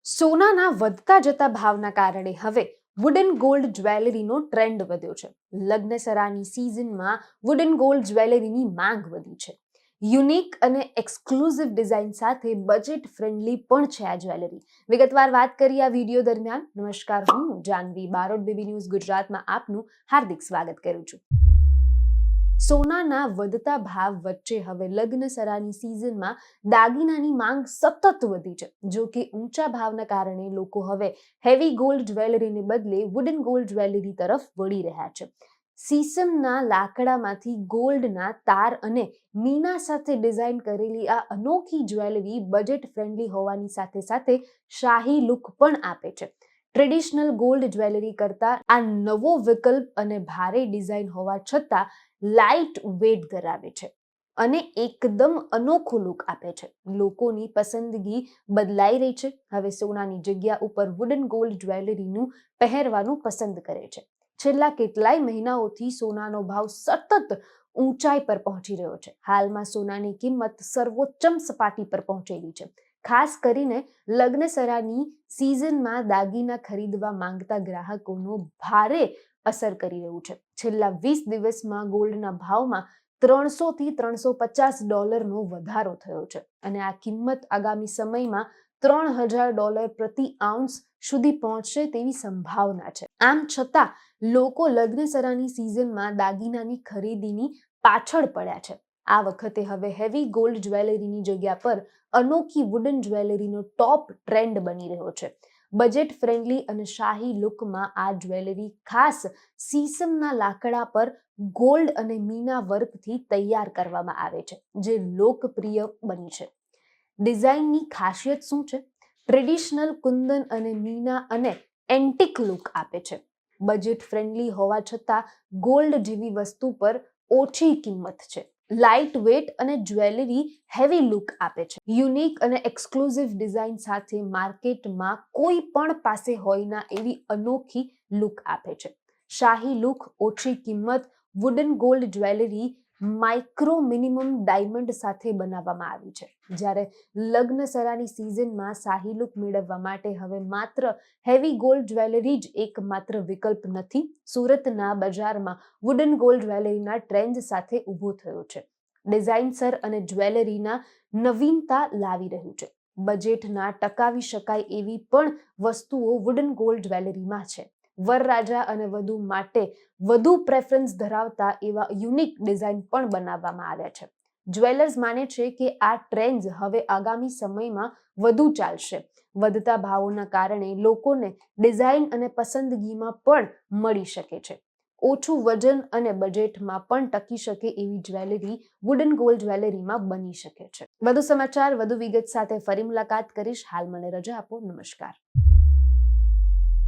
સોનાના વધતા જતા ભાવના કારણે હવે વુડન ગોલ્ડ જ્વેલરીનો ટ્રેન્ડ વધ્યો છે. લગ્નસરાની સિઝનમાં વુડન ગોલ્ડ જ્વેલરીની માંગ વધી છે. યુનિક અને એક્સક્લુઝિવ ડિઝાઇન સાથે બજેટ ફ્રેન્ડલી પણ છે આ જ્વેલરી. વિગતવાર વાત કરીએ આ વિડીયો દરમિયાન. નમસ્કાર, હું જાનવી બારોટ બેબી ન્યૂઝ ગુજરાતમાં આપનું હાર્દિક સ્વાગત કરું છું. સોનાના વધતા ભાવ વચ્ચે હવે લગ્નસરાની સિઝનમાં દાગીનાની માંગ સતત વધી છે. જો કે ઊંચા ભાવના કારણે લોકો હવે હેવી ગોલ્ડ જ્વેલરીને બદલે વુડન ગોલ્ડ જ્વેલરી તરફ વળી રહ્યા છે. સીસમના લાકડામાંથી ગોલ્ડના તાર અને મીના સાથે ડિઝાઇન કરેલી આ અનોખી જ્વેલરી બજેટ ફ્રેન્ડલી હોવાની સાથે સાથે શાહી લુક પણ આપે છે. ટ્રેડિશનલ ગોલ્ડ જ્વેલરી કરતા આ નવો વિકલ્પ અને ભારે ડિઝાઇન હોવા છતાં લાઇટ વેટ ધરાવે છે અને એકદમ અનોખો લુક આપે છે. લોકોની પસંદગી બદલાઈ રહી છે. હવે સોનાની જગ્યા ઉપર વુડન ગોલ્ડ જ્વેલરીનું પહેરવાનું પસંદ કરે છે. છેલ્લા કેટલાય મહિનાઓથી સોનાનો ભાવ સતત ઊંચાઈ પર પહોંચી રહ્યો છે. હાલમાં સોનાની કિંમત સર્વોચ્ચ સપાટી પર પહોંચેલી છે. ખાસ કરીને લગ્નસરાની સિઝનમાં દાગીના ખરીદવા માંગતા ગ્રાહકોનો ભારે અસર કરી રહ્યું છે. છેલ્લા 20 દિવસમાં ગોલ્ડના ભાવમાં $300 થી $350નો વધારો થયો છે અને આ કિંમત આગામી સમયમાં $3000 પ્રતિ આઉન્સ સુધી પહોંચશે તેવી સંભાવના છે. આમ છતાં લોકો લગ્નસરાની સિઝનમાં દાગીનાની ખરીદીની પાછળ પડ્યા છે. આ વખતે હવે હેવી ગોલ્ડ જ્વેલરીની જગ્યા પર અનોખી વુડન જ્વેલરીનો ટોપ ટ્રેન્ડ બની રહ્યો છે. બજેટ ફ્રેન્ડલી અને શાહી લુકમાં આ જ્વેલરી ખાસ સીસમના લાકડા પર ગોલ્ડ અને મીના વર્કથી તૈયાર કરવામાં આવે છે, જે લોકપ્રિય બની છે. ડિઝાઇનની ખાસિયત શું છે? ટ્રેડિશનલ કુંદન અને મીના અને એન્ટિક લુક આપે છે. બજેટ ફ્રેન્ડલી હોવા છતાં ગોલ્ડ જેવી વસ્તુ પર ઓછી કિંમત છે. લાઇટ વેટ અને જ્વેલરી હેવી લુક આપે છે. યુનિક અને એક્સક્લુઝિવ ડિઝાઇન સાથે માર્કેટમાં કોઈ પણ પાસે હોય ના એવી અનોખી લુક આપે છે. શાહી લુક, ઓછી કિંમત. Wooden gold jewellery micro minimum diamond સાથે બનાવવામાં આવી છે. જ્યારે લગ્નસરાની સિઝનમાં શાહી લુક મેળવવા માટે હવે માત્ર હેવી ગોલ્ડ જ્વેલરી જ એકમાત્ર વિકલ્પ નથી. સુરતના બજારમાં વુડન ગોલ્ડ જ્વેલરીના ટ્રેન્ડ સાથે ઊભો થયો છે. ડિઝાઇનસર અને જ્વેલરીના નવીનતા લાવી રહ્યું છે. બજેટના ટકાવી શકાય એવી પણ વસ્તુઓ વુડન ગોલ્ડ જ્વેલરીમાં છે. વરરાજા અને વધુ માટે વધુ પ્રેફરન્સ ધરાવતા એવા યુનિક ડિઝાઇન પણ બનાવવામાં આવ્યા છે. જ્વેલર્સ માને છે કે આ ટ્રેન્ડ હવે આગામી સમયમાં વધુ ચાલશે. વધતા ભાવોના કારણે લોકોને ડિઝાઇન અને પસંદગીમાં પણ મળી શકે છે. ઓછું વજન અને બજેટમાં પણ ટકી શકે એવી જ્વેલરી વુડન ગોલ્ડ જ્વેલરીમાં બની શકે છે. વધુ સમાચાર, વધુ વિગત સાથે ફરી મુલાકાત કરીશ. હાલ મને રજા આપો. નમસ્કાર.